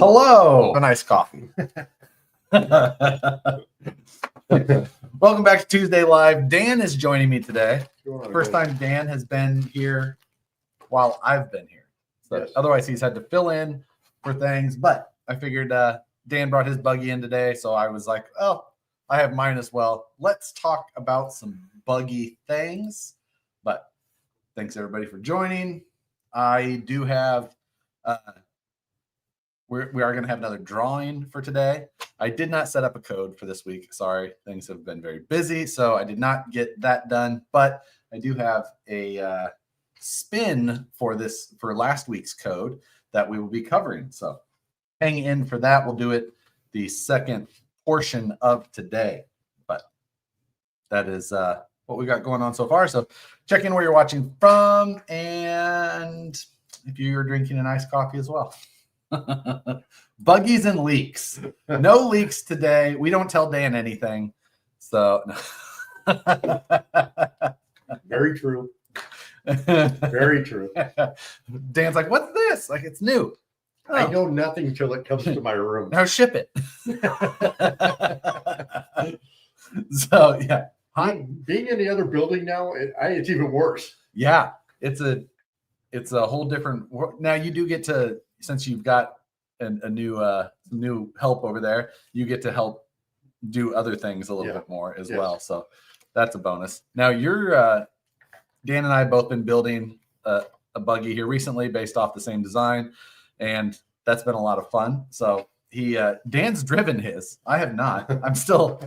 Hello. A nice coffee. Welcome back to Tuesday Live. Dan is joining me today. First time Dan has been here while I've been here. So yes. Otherwise, he's had to fill in for things. But I figured Dan brought his buggy in today. So I was like, oh, I have mine as well. Let's talk about some buggy things. But thanks, everybody, for joining. I do have... we are going to have another drawing for today. I did not set up a code for this week. Sorry, things have been very busy, so I did not get that done. But I do have a spin for last week's code that we will be covering. So hang in for that. We'll do it the second portion of today. But that is what we got going on so far. So check in where you're watching from, and if you're drinking an iced coffee as well. Buggies and leaks. No leaks today. We don't tell Dan anything. So very true. Very true. Dan's like, what's this? Like, it's new. Oh. I know nothing till it comes to my room. Now ship it. So yeah. Being in the other building now, it's even worse. Yeah. It's a whole different. Now you do get to, since you've got a new help over there, you get to help do other things a little bit more as well. So that's a bonus. Now you're Dan and I have both been building a buggy here recently based off the same design, and that's been a lot of fun. So Dan's driven his. I have not. I'm still.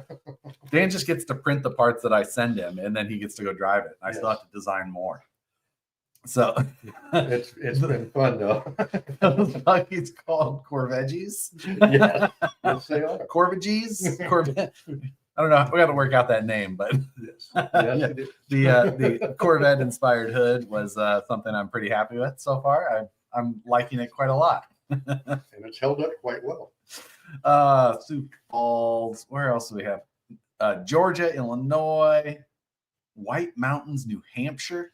Dan just gets to print the parts that I send him, and then he gets to go drive it. I still have to design more. So it's been fun though. Those buggies called Corveggies. Yeah, yes, they are. Corvages. Corvette. I don't know. We got to work out that name, but the Corvette inspired hood was something I'm pretty happy with so far. I'm liking it quite a lot, and it's held up quite well. Sioux Falls. Where else do we have? Georgia, Illinois, White Mountains, New Hampshire.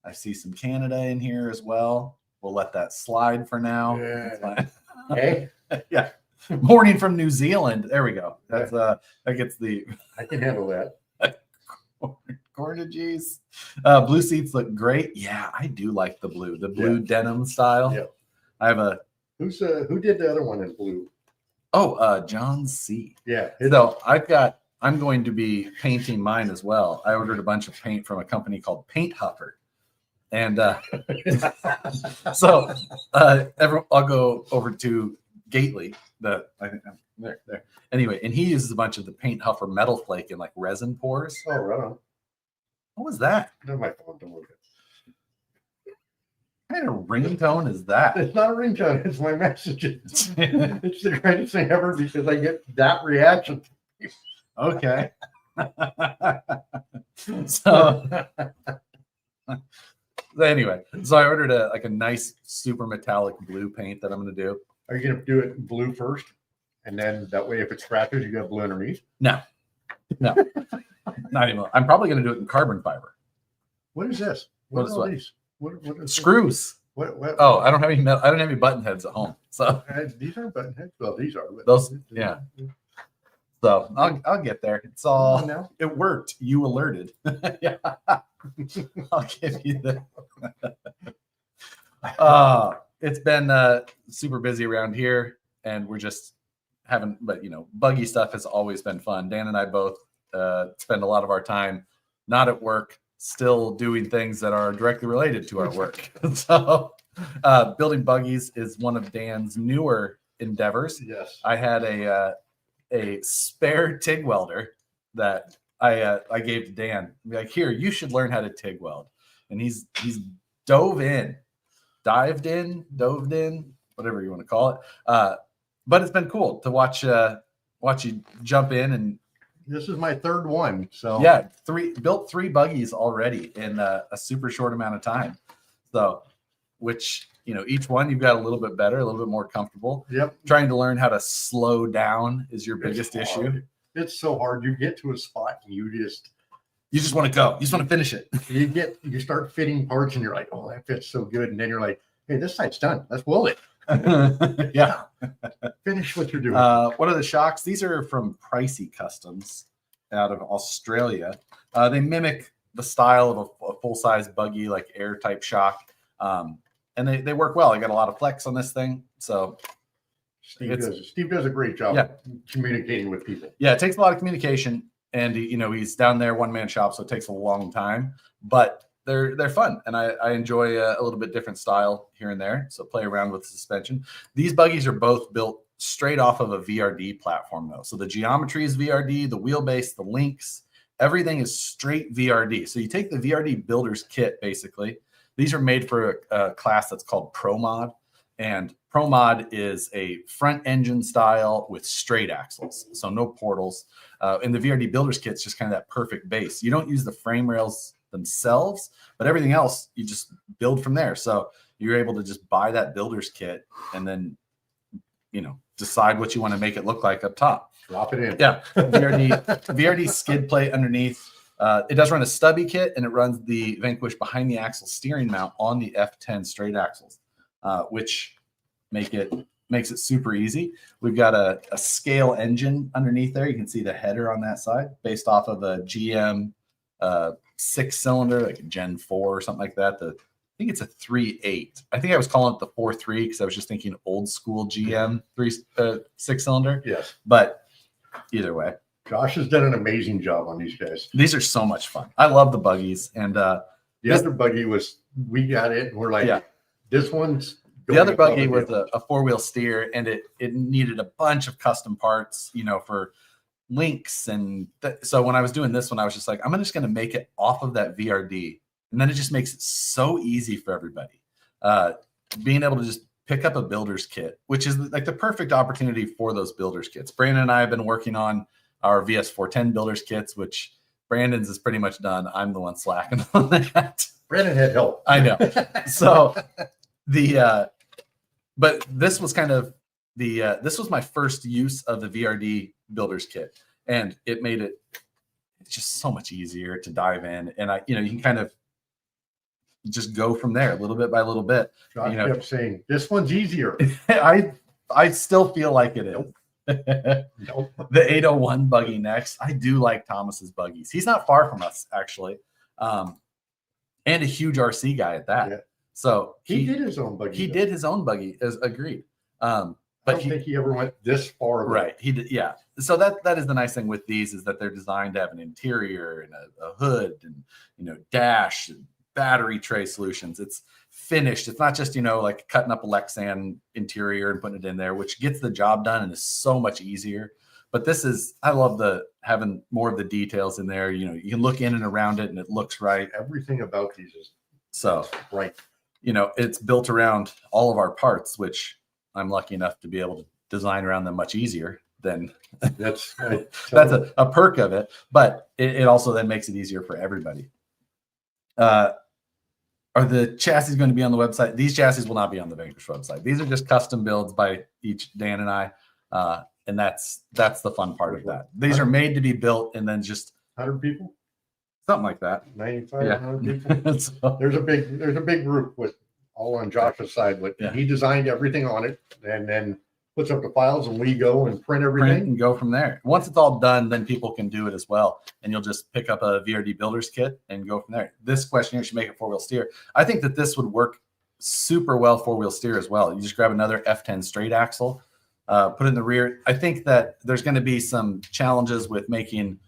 I see some Canada in here as well. We'll let that slide for now. Yeah. Hey. Yeah. Morning from New Zealand. There we go. That's that gets the. I can handle that. Corniges. Blue seats look great. Yeah, I do like the blue denim style. Yeah. I have a. Who did the other one in blue? Oh, John C. Yeah. So I'm going to be painting mine as well. I ordered a bunch of paint from a company called Paint Huffer. And so I'll go over to Gately. I think there. Anyway, and he uses a bunch of the Paint Huffer metal flake in like resin pours. Oh, right on. What was that? That's my phone. Don't look at. What kind of ringtone is that? It's not a ringtone. It's my messages. It's the greatest thing ever because I get that reaction. Okay. So. Anyway, so I ordered a nice super metallic blue paint that I'm going to do. Are you going to do it blue first? And then that way, if it scratches, you got blue underneath? No, not even. I'm probably going to do it in carbon fiber. What is this? What is all these? What screws. What? Oh, I don't have any metal. I don't have any button heads at home. So these aren't button heads. Well, these are. Those, yeah. So I'll get there. It's all. It worked. You alerted. Yeah. I'll give you the. It's been super busy around here, and we're just having. But buggy stuff has always been fun. Dan and I both spend a lot of our time not at work, still doing things that are directly related to our work. So, building buggies is one of Dan's newer endeavors. Yes, I had a spare TIG welder that I gave to Dan. Like, here, you should learn how to TIG weld. And he's dove in, whatever you want to call it. But it's been cool to watch you jump in. And this is my third one. So yeah, built three buggies already in a super short amount of time. So, which each one you've got a little bit better, a little bit more comfortable. Yep. Trying to learn how to slow down is your biggest issue. It's so hard. You get to a spot and you just want to go. You just want to finish it. You start fitting parts and you're like, oh, that fits so good. And then you're like, hey, this side's done. Let's weld it. Yeah. Finish what you're doing. What are the shocks? These are from Pricey Customs out of Australia. They mimic the style of a full-size buggy, like air type shock. And they work well. I got a lot of flex on this thing. So Steve does a great job communicating with people. Yeah, it takes a lot of communication. And he's down there, one-man shop, so it takes a long time. But they're fun, and I enjoy a little bit different style here and there. So play around with the suspension. These buggies are both built straight off of a VRD platform, though. So the geometry is VRD, the wheelbase, the links, everything is straight VRD. So you take the VRD builder's kit, basically. These are made for a class that's called Pro Mod, and Pro Mod is a front engine style with straight axles, so no portals. And the VRD builder's kit's just kind of that perfect base. You don't use the frame rails themselves, but everything else you just build from there. So you're able to just buy that builder's kit and then decide what you want to make it look like up top. Drop it in. Yeah, VRD skid plate underneath. It does run a stubby kit, and it runs the Vanquish behind the axle steering mount on the F10 straight axles, which makes it super easy. We've got a scale engine underneath there. You can see the header on that side, based off of a GM 6-cylinder, like a Gen 4 or something like that. I think it's a 3.8. I think I was calling it the 4.3 because I was just thinking old school GM 6-cylinder. Yes. But either way, Josh has done an amazing job on these guys. These are so much fun. I love the buggies. And the other buggy we got it, and we're like, this one's the other buggy was a 4-wheel steer, and it needed a bunch of custom parts, for links. And so when I was doing this one, I was just like, I'm just going to make it off of that VRD. And then it just makes it so easy for everybody. Being able to just pick up a builder's kit, which is like the perfect opportunity for those builder's kits. Brandon and I have been working on our VS410 builder's kits, which Brandon's is pretty much done. I'm the one slacking on that. Brandon had help. I know. So but this was kind of this was my first use of the VRD builder's kit, and it made it just so much easier to dive in. And you can kind of just go from there little bit by little bit. Josh kept saying, this one's easier. I still feel like it is. Nope. The 801 buggy next. I do like Thomas's buggies. He's not far from us, actually. And a huge RC guy at that. Yeah. So he did his own buggy. He did his own buggy, agreed. But I don't think he ever went this far away. Right. He did, yeah. So that is the nice thing with these, is that they're designed to have an interior and a hood and dash and battery tray solutions. It's finished. It's not just like cutting up a Lexan interior and putting it in there, which gets the job done and is so much easier. But I love having more of the details in there. You can look in and around it and it looks right. Everything about these is so right. It's built around all of our parts, which I'm lucky enough to be able to design around them much easier than that's a perk of it. But it also then makes it easier for everybody. Are the chassis going to be on the website? These chassis will not be on the Vanquish website. These are just custom builds by Dan and I. And that's the fun part of that. These are made to be built, and then just 100 people, something like that. 95, 100 people. So, there's a big group with all on Josh's side. He designed everything on it, and then puts up the files, and we go and print everything and go from there. Once it's all done, then people can do it as well, and you'll just pick up a VRD builder's kit and go from there. This question here should make it 4-wheel steer. I think that this would work super well 4-wheel steer as well. You just grab another F10 straight axle, put it in the rear. I think that there's going to be some challenges with making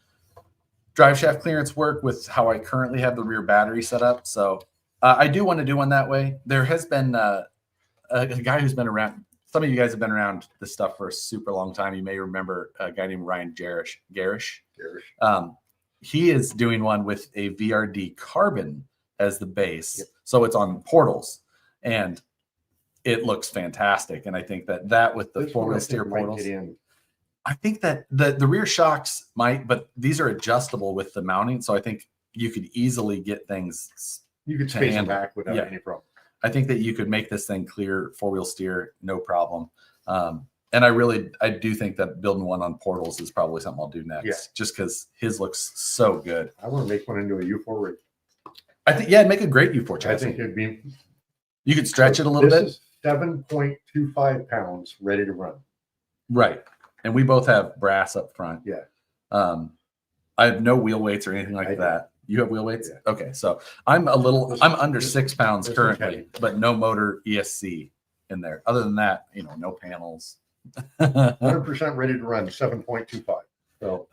drive shaft clearance work with how I currently have the rear battery set up. So I do want to do one that way. There has been a guy who's been around. Some of you guys have been around this stuff for a super long time. You may remember a guy named Ryan Garish. He is doing one with a VRD carbon as the base. Yep. So it's on portals, and it looks fantastic. And I think that with the 4-wheel steer portals, I think that the rear shocks might, but these are adjustable with the mounting. So I think you could easily get things. You could space them back without any problem. I think that you could make this thing clear 4-wheel steer, no problem. And I do think that building one on portals is probably something I'll do next, just because his looks so good. I want to make one into a U4 rig. I think, it'd make a great U4 chassis. I think it'd be. You could stretch it a little bit. 7.25 pounds ready to run. Right. And we both have brass up front. Yeah. I have no wheel weights or anything like that. You have wheel weights? Yeah. Okay. So I'm under 6 pounds currently, but no motor ESC in there. Other than that, no panels. 100% ready to run, 7.25. So,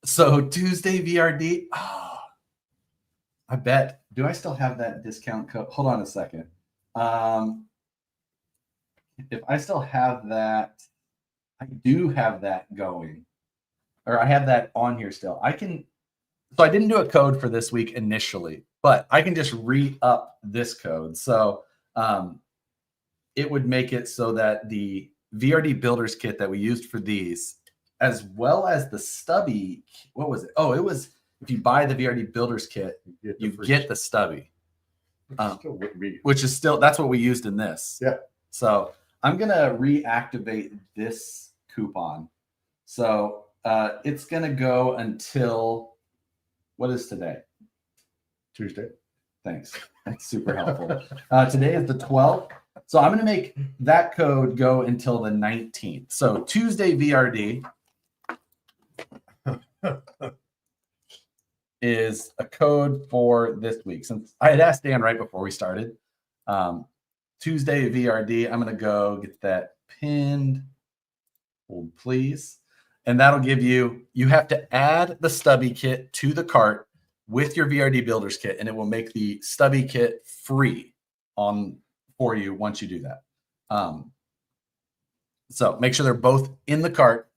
so Tuesday VRD. Oh, I bet. Do I still have that discount code? Hold on a second. If I still have that, I do have that going, or I have that on here still. So I didn't do a code for this week initially, but I can just re-up this code. So it would make it so that the VRD Builders Kit that we used for these, as well as the stubby, what was it? Oh, it was, if you buy the VRD Builders Kit, you get the stubby. Which is still, that's what we used in this. Yeah. So I'm going to reactivate this coupon. So it's going to go until, what is today? Tuesday. Thanks. That's super helpful. Today is the 12th. So I'm going to make that code go until the 19th. So Tuesday VRD is a code for this week. Since I had asked Dan right before we started, Tuesday VRD, I'm going to go get that pinned. Hold please. And that'll give you have to add the stubby kit to the cart with your VRD Builders Kit, and it will make the stubby kit free for you once you do that. So make sure they're both in the cart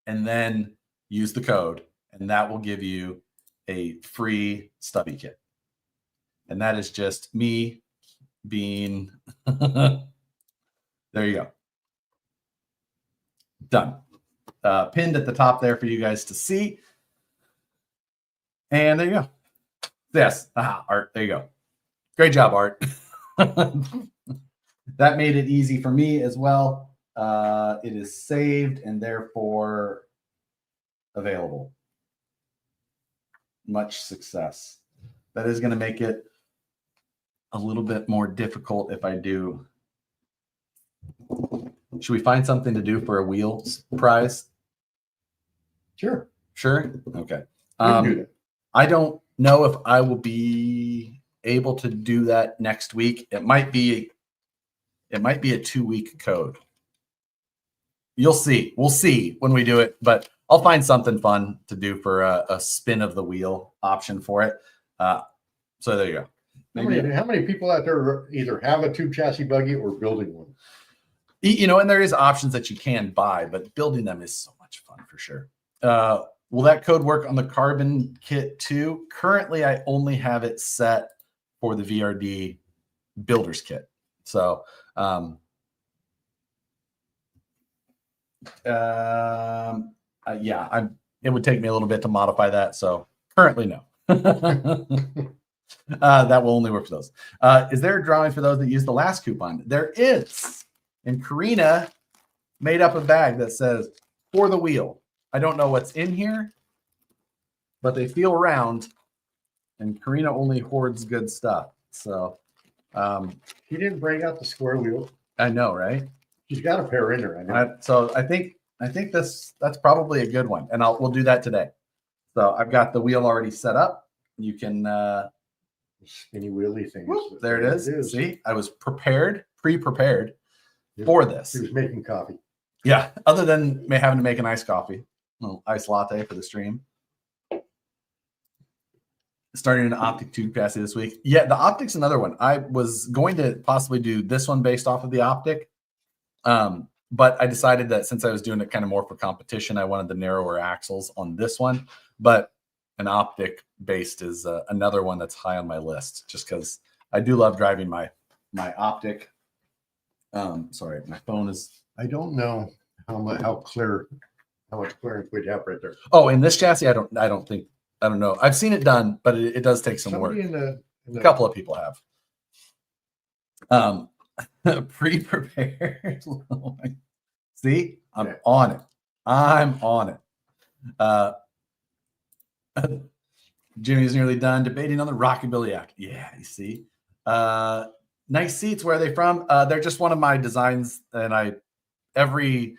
and then use the code, and that will give you a free stubby kit. And that is just me being, there you go. Done. Pinned at the top there for you guys to see. And there you go. Yes. Art. There you go. Great job, Art. That made it easy for me as well. It is saved and therefore available. Much success. That is going to make it a little bit more difficult if I do. Should we find something to do for a wheels prize? Sure. Sure. Okay. Do that. I don't know if I will be able to do that next week. It might be a 2-week code. You'll see. We'll see when we do it, but I'll find something fun to do for a spin of the wheel option for it. So there you go. How many people out there either have a tube chassis buggy or building one? And there is options that you can buy, but building them is so much fun for sure. Will that code work on the carbon kit too? Currently, I only have it set for the VRD Builders Kit. So, yeah, it would take me a little bit to modify that. So currently, no. That will only work for those. Is there a drawing for those that use the last coupon? There is. And Karina made up a bag that says for the wheel. I don't know what's in here, but they feel round. And Karina only hoards good stuff. So she didn't bring out the square wheel. I know, right? She's got a pair in her. I know. So I think that's probably a good one, and we'll do that today. So I've got the wheel already set up. You can skinny wheelie thing. Whoop, there it is. See, I was pre-prepared for this. He was making coffee. Yeah, other than having to make an iced coffee, a little iced latte for the stream. Starting an optic tube chassis this week. Yeah, the optic's another one. I was going to possibly do this one based off of the optic. But I decided that since I was doing it kind of more for competition, I wanted the narrower axles on this one. But an optic based is another one that's high on my list, just because I do love driving my optic. Sorry, my phone is. I don't know how much clearance we'd have right there. Oh, in this chassis, I don't know. I've seen it done, but it does take some work. A couple of people have. Pre-prepared. See, I'm on it. Jimmy's nearly done debating on the Rockabilly Act. Yeah, you see. Nice seats. Where are they from? They're just one of my designs, and every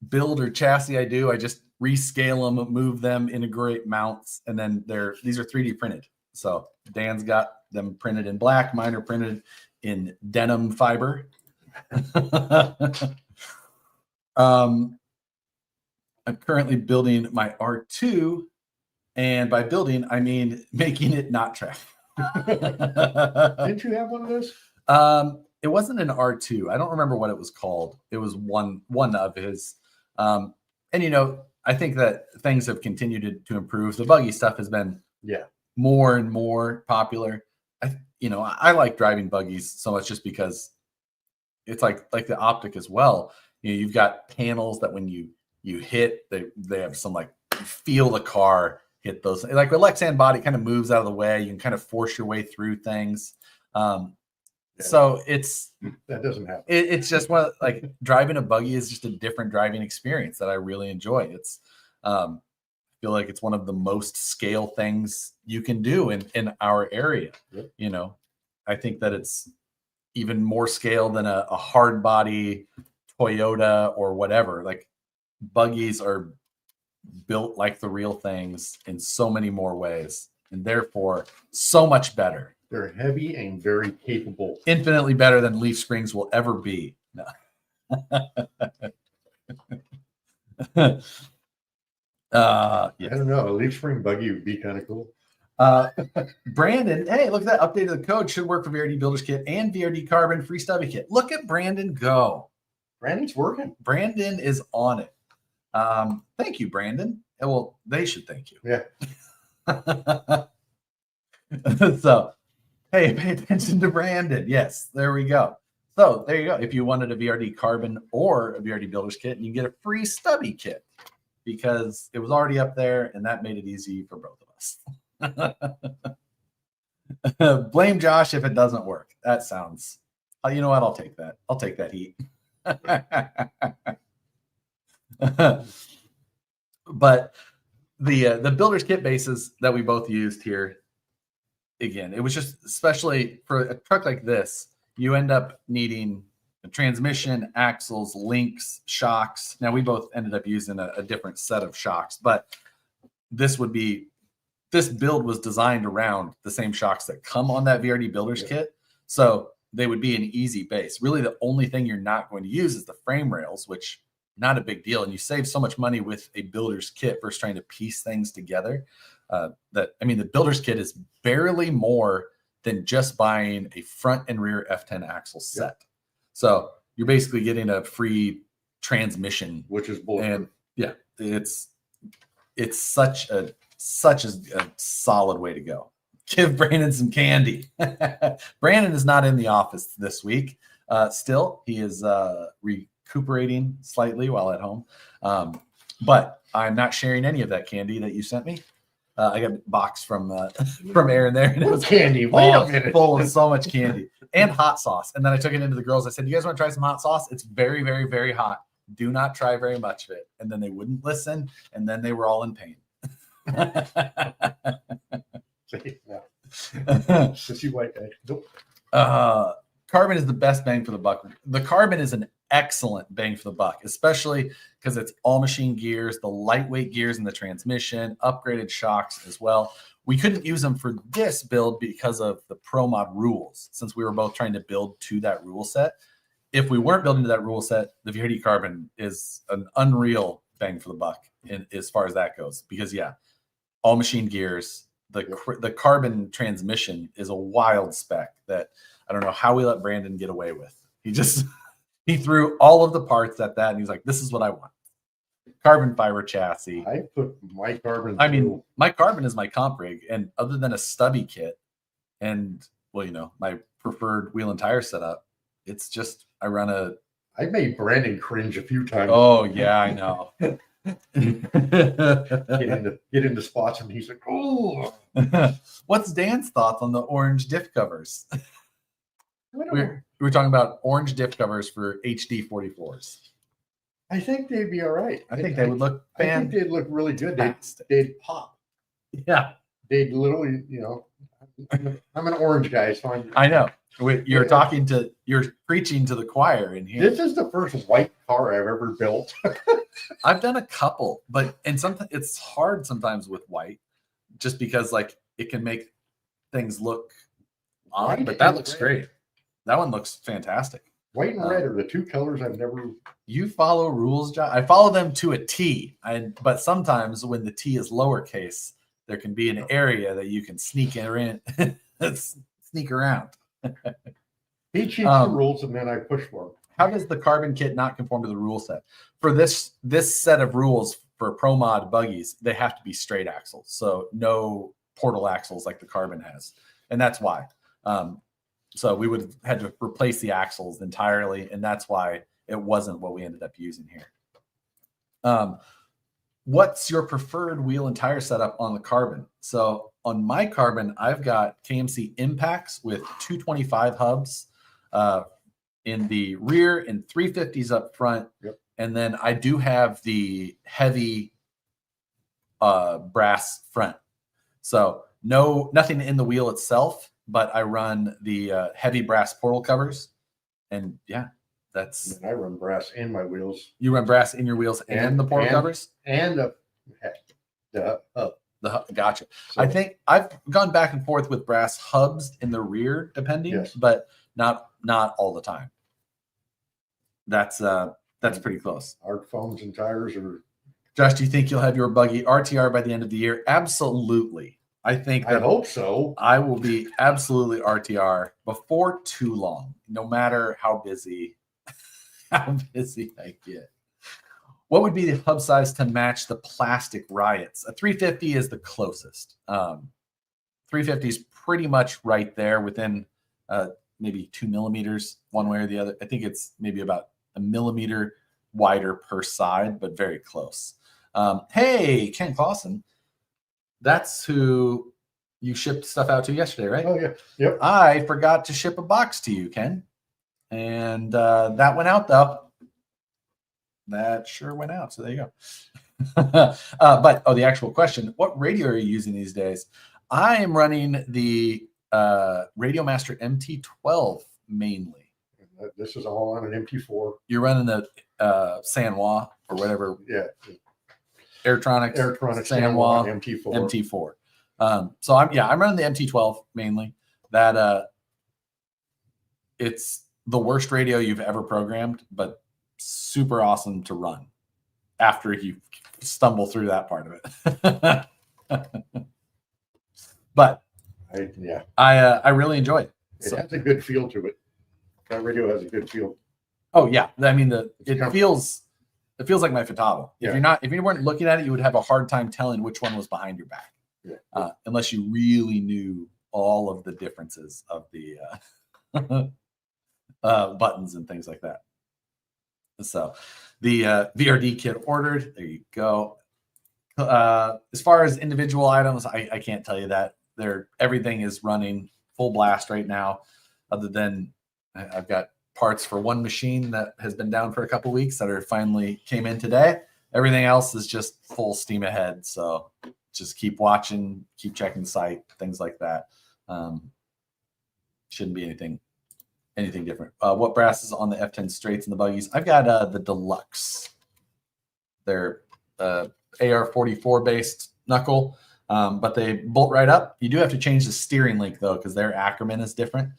build or chassis I do, I just rescale them, move them, integrate mounts, and then these are 3D printed. So Dan's got them printed in black. Mine are printed in denim fiber. I'm currently building my R2, and by building, I mean making it not track. Didn't you have one of those? It wasn't an R2. I don't remember what it was called. It was one of his. And I think that things have continued to improve. The buggy stuff has been more and more popular. I like driving buggies so much just because it's like the optic as well. You've got panels that when you hit, they have some like you feel the car hit those. Like the Lexan body kind of moves out of the way. You can kind of force your way through things. So that doesn't happen. It's just like driving a buggy is just a different driving experience that I really enjoy. It's I feel like it's one of the most scale things you can do in our area. Yep. I think that it's even more scale than a hard body Toyota or whatever. Like buggies are built like the real things in so many more ways, and therefore so much better. They're heavy and very capable. Infinitely better than leaf springs will ever be. No. I don't know. A leaf spring buggy would be kind of cool. Brandon, hey, look at that. Updated the code. Should work for VRD Builders Kit and VRD Carbon free stubby kit. Look at Brandon go. Brandon's working. Brandon is on it. Thank you, Brandon. Well, they should thank you. Yeah. So, hey, pay attention to Brandon. Yes, there we go. So there you go. If you wanted a VRD Carbon or a VRD Builders Kit, you can get a free stubby kit because it was already up there, and that made it easy for both of us. Blame Josh if it doesn't work. That sounds. You know what? I'll take that. I'll take that heat. But the Builders Kit bases that we both used here, again, it was just especially for a truck like this, you end up needing a transmission, axles, links, shocks. Now we both ended up using a different set of shocks, but this build was designed around the same shocks that come on that VRD Builders Kit. So they would be an easy base. Really, the only thing you're not going to use is the frame rails, which not a big deal. And you save so much money with a builder's kit versus trying to piece things together. The builder's kit is barely more than just buying a front and rear F10 axle set. Yeah. So you're basically getting a free transmission, which is bullshit. And yeah, it's such a solid way to go. Give Brandon some candy. Brandon is not in the office this week. Still, he is recuperating slightly while at home. But I'm not sharing any of that candy that you sent me. I got a box from Aaron there, and it was candy. Wait a minute, full of so much candy and hot sauce. And then I took it into the girls. I said, "You guys want to try some hot sauce? It's very, very, very hot. Do not try very much of it." And then they wouldn't listen, and then they were all in pain. Sissy white guy. Nope. Carbon is the best bang for the buck. The Carbon is an excellent bang for the buck, especially because it's all machine gears, the lightweight gears in the transmission, upgraded shocks as well. We couldn't use them for this build because of the Pro Mod rules, since we were both trying to build to that rule set. If we weren't building to that rule set, the VRD Carbon is an unreal bang for the buck as far as that goes. Because all machine gears, the Carbon transmission is a wild spec that I don't know how we let Brandon get away with. He threw all of the parts at that, and he's like, "This is what I want." Carbon fiber chassis. I put my Carbon. My Carbon is my comp rig, and other than a stubby kit, and my preferred wheel and tire setup, it's just I made Brandon cringe a few times. Oh yeah, I know. Get into spots, and he's like, "Oh." What's Dan's thoughts on the orange diff covers? We're talking about orange diff covers for HD 44s. I think they'd be all right. I think they would look I think they'd look really good. They'd pop. Yeah. they literally, I'm an orange guy, so I know. You're preaching to the choir in here. This is the first white car I've ever built. I've done a couple, and sometimes it's hard sometimes with white, just because like it can make things look odd. But that looks great. That one looks fantastic. White and red are the two colors I've never. You follow rules, John. I follow them to a T. But sometimes when the T is lowercase, there can be an area that you can sneak in, sneak around. He cheats the rules, and then I push for him. How does the carbon kit not conform to the rule set? For this set of rules for Pro Mod buggies, they have to be straight axles, so no portal axles like the carbon has, and that's why. So we would have had to replace the axles entirely, and that's why it wasn't what we ended up using here. What's your preferred wheel and tire setup on the carbon? So on my carbon, I've got KMC impacts with 225 hubs in the rear and 350s up front. Yep. And then I do have the heavy brass front. So nothing in the wheel itself, but I run the heavy brass portal covers. And yeah, and I run brass in my wheels. You run brass in your wheels and the portal covers? And the hub. Gotcha. So, I think I've gone back and forth with brass hubs in the rear, depending, but not all the time. That's pretty close. Arc foams and tires are. Josh, do you think you'll have your buggy RTR by the end of the year? Absolutely. I hope so. I will be absolutely RTR before too long, no matter how busy I get. What would be the hub size to match the plastic Riots? A 350 is the closest. 350 is pretty much right there within maybe 2 millimeters one way or the other. I think it's maybe about a millimeter wider per side, but very close. Hey, Ken Clausen. That's who you shipped stuff out to yesterday, right? Oh, yeah. Yep. I forgot to ship a box to you, Ken. And that went out, though. That sure went out. So there you go. But the actual question, what radio are you using these days? I am running the Radio Master MT12 mainly. This is all on an MT4. You're running the San Juan or whatever. Yeah. Airtronics San Juan MT4. So I'm running the MT12 mainly. That it's the worst radio you've ever programmed, but super awesome to run after you stumble through that part of it. But I really enjoy it. It has a good feel to it. That radio has a good feel. Oh yeah, I mean it feels like my Furtado. Yeah. If you weren't looking at it, you would have a hard time telling which one was behind your back. Yeah. Unless you really knew all of the differences of the buttons and things like that. So the VRD kit ordered. There you go. As far as individual items, I can't tell you that. Everything is running full blast right now, other than I've got parts for one machine that has been down for a couple weeks that are finally came in today. Everything else is just full steam ahead. So just keep watching, keep checking the site, things like that. Shouldn't be anything different. What brass is on the F10 straights and the buggies? I've got the Deluxe. They're AR44 based knuckle, but they bolt right up. You do have to change the steering link though, because their Ackerman is different.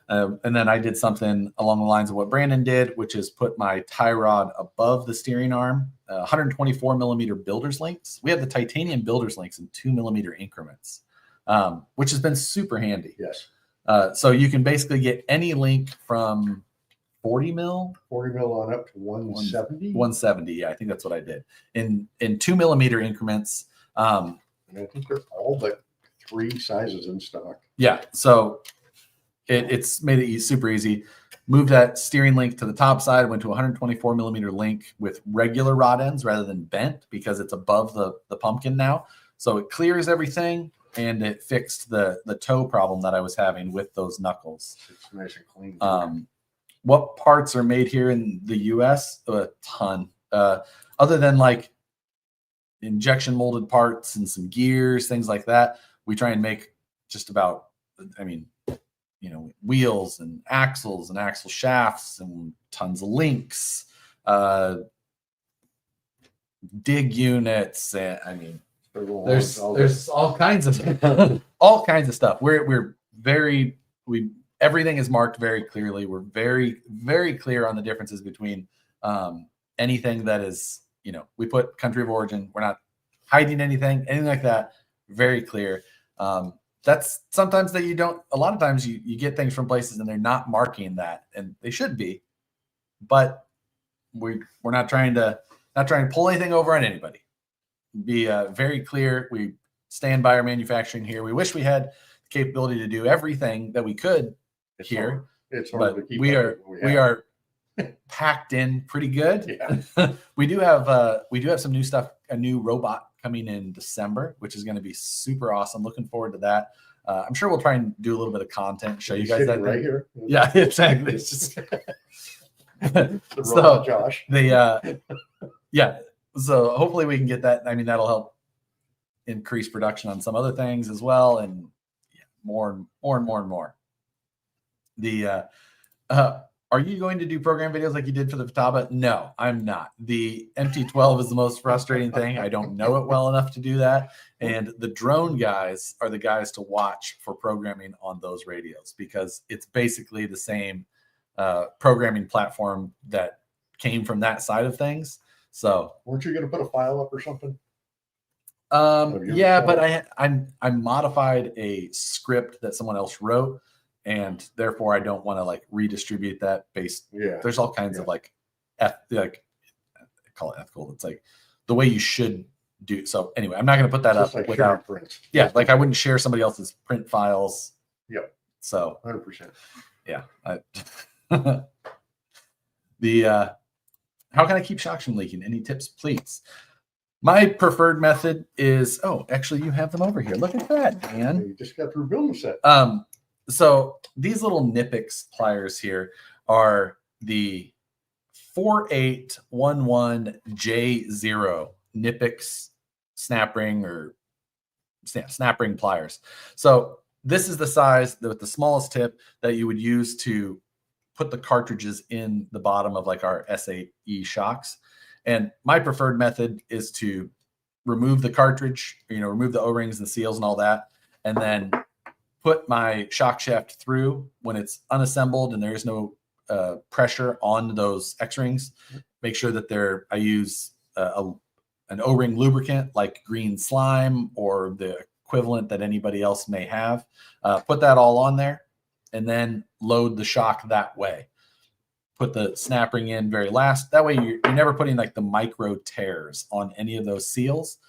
And then I did something along the lines of what Brandon did, which is put my tie rod above the steering arm, 124 millimeter builder's links. We have the titanium builder's links in 2 millimeter increments, which has been super handy. Yes. So you can basically get any link from 40 mil on up to 170. 170. Yeah, I think that's what I did in 2 millimeter increments. And I think they're all but 3 sizes in stock. Yeah. So it's made it super easy. Moved that steering link to the top side, went to 124 millimeter link with regular rod ends rather than bent because it's above the pumpkin now. So it clears everything. And it fixed the toe problem that I was having with those knuckles. It's nice and clean. What parts are made here in the U.S.? A ton. Other than like injection molded parts and some gears, things like that. we try and make just about, I mean, you know, wheels and axle shafts and tons of links, dig units. And I mean, there's all kinds of all kinds of stuff. Everything is marked very clearly. We're very, very clear on the differences between anything that is, you know, we put country of origin. We're not hiding anything like that. Very clear. That's sometimes that you don't, a lot of times you get things from places and they're not marking that, and they should be, but we're not trying to pull anything over on anybody. Be very clear. We stand by our manufacturing here. We wish we had the capability to do everything that we could here. It's hard to keep we are packed in pretty good. Yeah. we do have some new stuff, a new robot coming in December, which is going to be super awesome. Looking forward to that. I'm sure we'll try and do a little bit of content, show you guys that right here. Yeah, exactly. It's just so Josh. Yeah. So hopefully we can get that. I mean, that'll help increase production on some other things as well, and more and more. Are you going to do program videos like you did for the Futaba? No, I'm not. The MT-12 is the most frustrating thing. I don't know it well enough to do that. And the drone guys are the guys to watch for programming on those radios, because it's basically the same programming platform that came from that side of things. So weren't you going to put a file up or something? Yeah, but I modified a script that someone else wrote, and therefore I don't want to like redistribute that based. Yeah, there's all kinds of like I call it ethical. It's like the way you should do. So anyway, I'm not going to put that up like without prints. Yeah, like I wouldn't share somebody else's print files. Yep. So 100%. Yeah. How can I keep shocks from leaking? Any tips, please? My preferred method is, actually you have them over here. Look at that, man. You just got through building a set. So these little Nipix pliers here are the 4811J0 Nipix snap ring pliers. So this is the size with the smallest tip that you would use to put the cartridges in the bottom of like our S8E shocks. And my preferred method is to remove the cartridge, remove the O-rings and seals and all that, and then put my shock shaft through when it's unassembled and there is no pressure on those X-rings. Make sure that I use an O-ring lubricant like green slime or the equivalent that anybody else may have. Put that all on there and then load the shock that way. Put the snap ring in very last. That way you're never putting like the micro tears on any of those seals.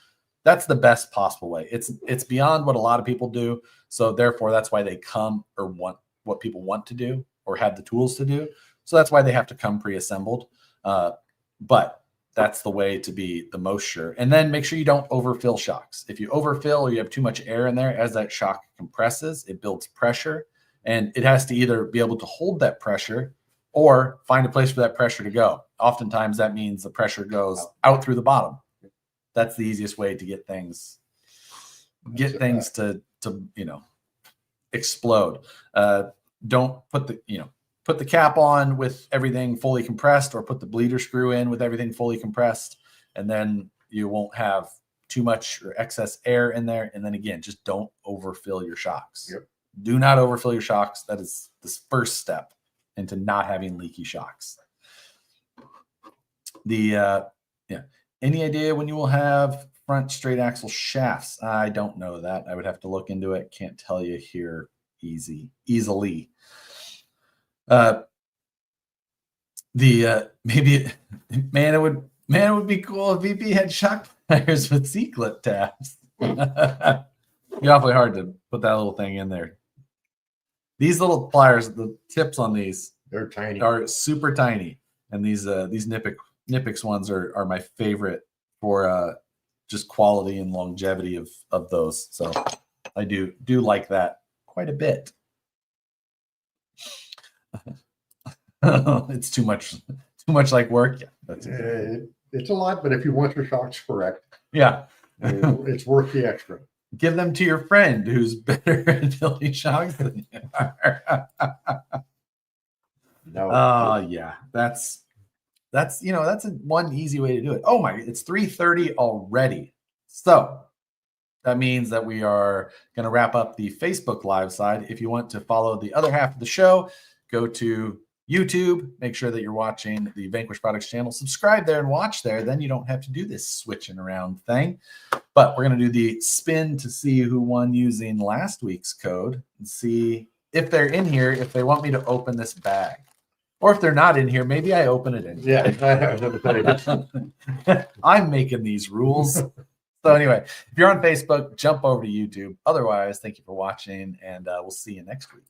That's the best possible way. It's beyond what a lot of people do. So therefore that's why they come or want what people want to do or have the tools to do. So that's why they have to come pre-assembled. But that's the way to be the most sure. And then make sure you don't overfill shocks. If you overfill or you have too much air in there, as that shock compresses, it builds pressure, and it has to either be able to hold that pressure or find a place for that pressure to go. Oftentimes that means the pressure goes out through the bottom. That's the easiest way to get things to explode. Don't put the cap on with everything fully compressed, or put the bleeder screw in with everything fully compressed, and then you won't have too much or excess air in there. And then again, just don't overfill your shocks. Yep. Do not overfill your shocks. That is the first step into not having leaky shocks. Any idea when you will have front straight axle shafts? I don't know that. I would have to look into it. Can't tell you here easily. Maybe it would be cool if VP had shock pliers with C-clip tabs. It'd be awfully hard to put that little thing in there. These little pliers, the tips on these, they're tiny, are super tiny, and these Nipix ones are my favorite for just quality and longevity of those. So I do like that quite a bit. It's too much like work. Yeah, it's a lot, but if you want your shocks correct, yeah, it's worth the extra. Give them to your friend who's better at building shocks than you are. No. Yeah, that's one easy way to do it. Oh my, it's 3:30 already. So that means that we are going to wrap up the Facebook Live side. If you want to follow the other half of the show, go to YouTube. Make sure that you're watching the Vanquish Products channel. Subscribe there and watch there. Then you don't have to do this switching around thing. But we're going to do the spin to see who won using last week's code and see if they're in here, if they want me to open this bag. Or if they're not in here, maybe I open it in. Yeah. I'm making these rules. So anyway, if you're on Facebook, jump over to YouTube. Otherwise, thank you for watching, and we'll see you next week.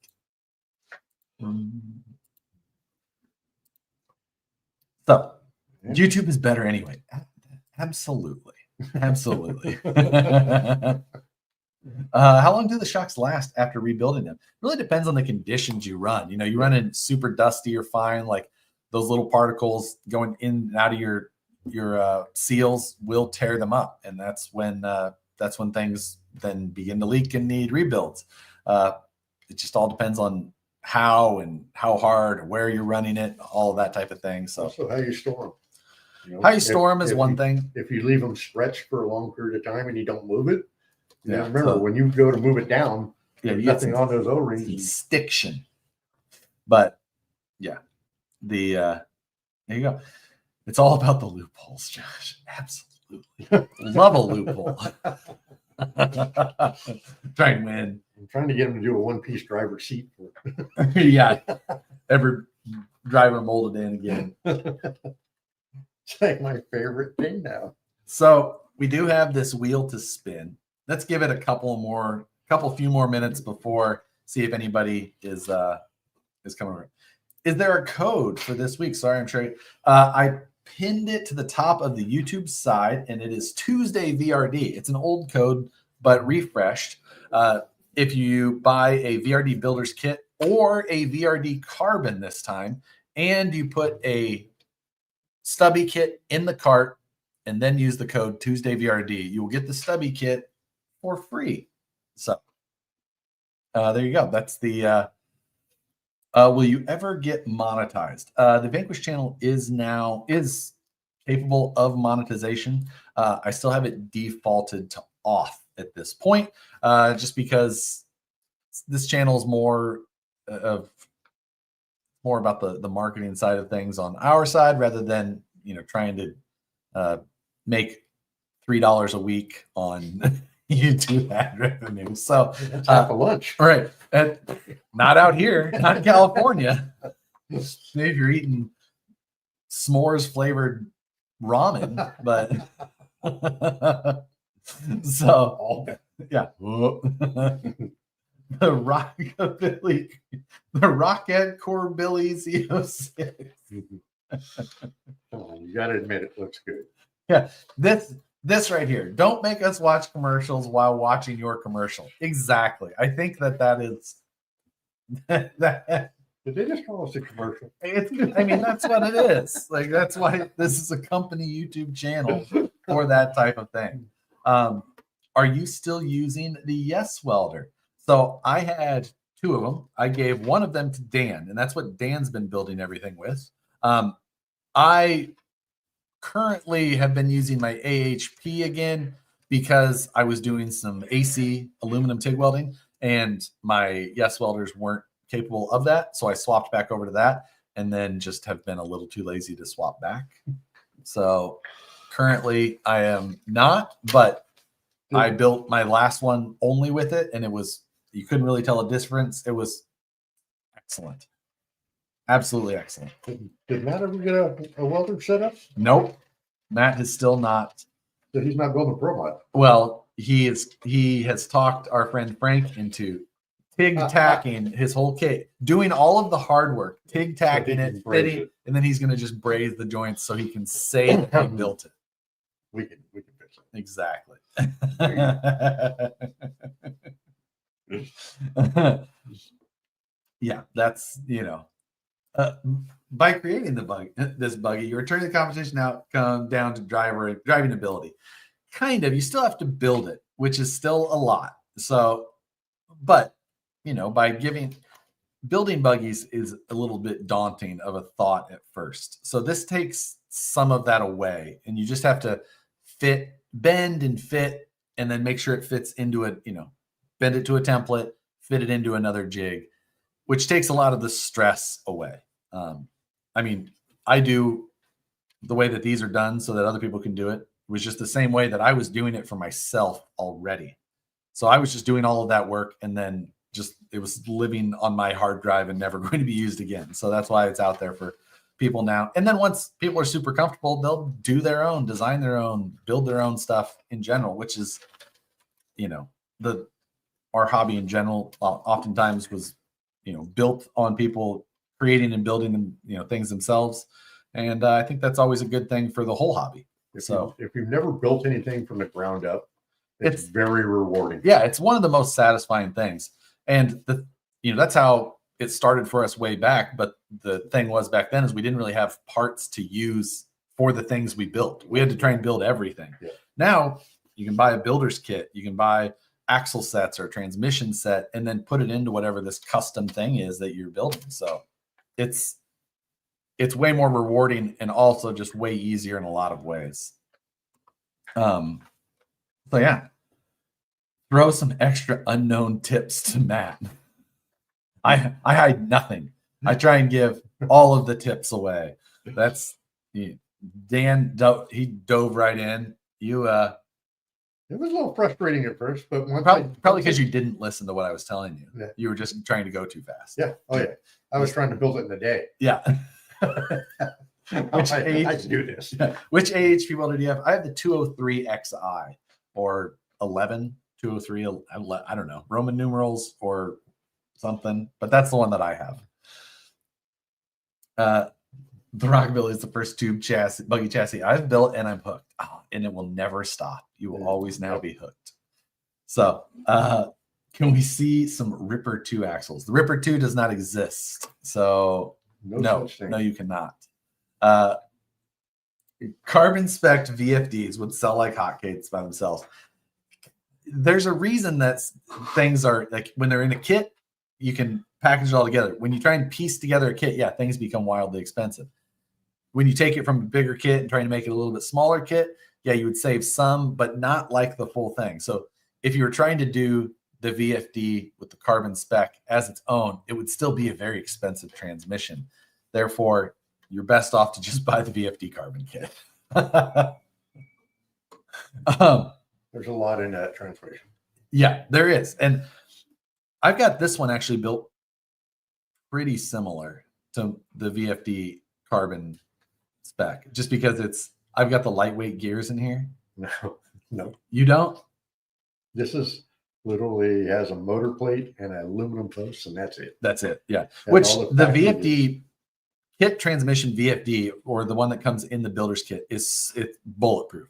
So YouTube is better anyway. Absolutely. Absolutely. How long do the shocks last after rebuilding them? It really depends on the conditions you run. You run in super dusty or fine, like those little particles going in and out of your seals will tear them up, and that's when things then begin to leak and need rebuilds. It just all depends on how hard, where you're running it, all of that type of thing. So also how you store them. How you store them is one thing. If you leave them stretched for a long period of time and you don't move it, yeah. Remember when you go to move it down, there's nothing on those O-rings. Stiction. But yeah, there you go. It's all about the loopholes, Josh. Absolutely. Love a loophole. Try and win. I'm trying to get him to do a one-piece driver seat. Yeah. Every driver molded in again. It's like my favorite thing now. So we do have this wheel to spin. Let's give it a few more minutes before, see if anybody is coming over. Is there a code for this week? Sorry, I'm sure. I pinned it to the top of the YouTube side, and it is Tuesday VRD. It's an old code, but refreshed. If you buy a VRD Builders Kit or a VRD Carbon this time, and you put a stubby kit in the cart, and then use the code Tuesday VRD, you will get the stubby kit for free. So there you go. That's the will you ever get monetized? The Vanquish channel is capable of monetization. I still have it defaulted to off at this point, just because this channel is more about the marketing side of things on our side, rather than trying to make $3 a week on YouTube ad revenue. So that's half a lunch. Right. Not out here, not in California. Maybe if you're eating s'mores flavored ramen, but so yeah. The Rocket Core Billy Z06. Oh, you gotta admit it looks good. Yeah, this right here. Don't make us watch commercials while watching your commercial. Exactly. I think that is that. Did they just call us a commercial? I mean, that's what it is. Like, that's why this is a company YouTube channel for that type of thing. Are you still using the Yes Welder? So I had two of them. I gave one of them to Dan, and that's what Dan's been building everything with. I currently have been using my AHP again because I was doing some AC aluminum TIG welding, and my Yes Welders weren't capable of that. So I swapped back over to that, and then just have been a little too lazy to swap back. So currently I am not, but I built my last one only with it, and you couldn't really tell a difference. It was excellent. Absolutely excellent. Did Matt ever get a welder set up? Nope. Matt has still not. So he's not building a pro mod. Well, he has talked our friend Frank into TIG tacking his whole kit, doing all of the hard work, TIG tacking it, fitting, and then he's going to just braze the joints so he can say that he built it. We can fix it. Exactly. Yeah, that's by creating this buggy, you're turning the competition outcome down to driving ability. Kind of, you still have to build it which is still a lot. So, but by building buggies is a little bit daunting of a thought at first. So this takes some of that away, and you just have to bend and fit, and then make sure it fits into it, bend it to a template, fit it into another jig, which takes a lot of the stress away. I mean, I do the way that these are done so that other people can do it. It was just the same way that I was doing it for myself already. So I was just doing all of that work, and then it was living on my hard drive and never going to be used again. So that's why it's out there for people now. And then once people are super comfortable, they'll do their own, design their own, build their own stuff in general, which is, our hobby in general oftentimes was, built on people creating and building them, things themselves. And I think that's always a good thing for the whole hobby. If you've never built anything from the ground up, it's very rewarding. Yeah, it's one of the most satisfying things. And that's how it started for us way back. But the thing was back then is we didn't really have parts to use for the things we built. We had to try and build everything. Yeah. Now you can buy a builder's kit. You can buy axle sets or a transmission set and then put it into whatever this custom thing is that you're building. So it's way more rewarding and also just way easier in a lot of ways. So yeah, throw some extra unknown tips to Matt. I hide nothing. I try and give all of the tips away. That's Dan. He dove right in. It was a little frustrating at first, but probably because you didn't listen to what I was telling you. Yeah. You were just trying to go too fast. Yeah. Oh yeah. I was trying to build it in a day. Yeah. Which I do this. Which AHP welder do you have? I have the 203 XI or 11, 203. I don't know, Roman numerals or something, but that's the one that I have. The Rockabilly is the first tube buggy chassis I've built, and I'm hooked. Oh, and it will never stop. You will always now be hooked. So, can we see some Ripper 2 axles? The Ripper 2 does not exist. So, no, you cannot. Carbon spec VFDs would sell like hotcakes by themselves. There's a reason that things are like when they're in a kit, you can package it all together. When you try and piece together a kit, things become wildly expensive. When you take it from a bigger kit and try to make it a little bit smaller kit, you would save some, but not like the full thing. So if you were trying to do the VFD with the carbon spec as its own, it would still be a very expensive transmission. Therefore, you're best off to just buy the VFD carbon kit. There's a lot in that transmission. Yeah, there is. And I've got this one actually built pretty similar to the VFD carbon spec, just because I've got the lightweight gears in here. No. You don't? This is literally has a motor plate and an aluminum post, and that's it. That's it. Yeah. Which the VFD kit transmission VFD, or the one that comes in the builder's kit, it's bulletproof.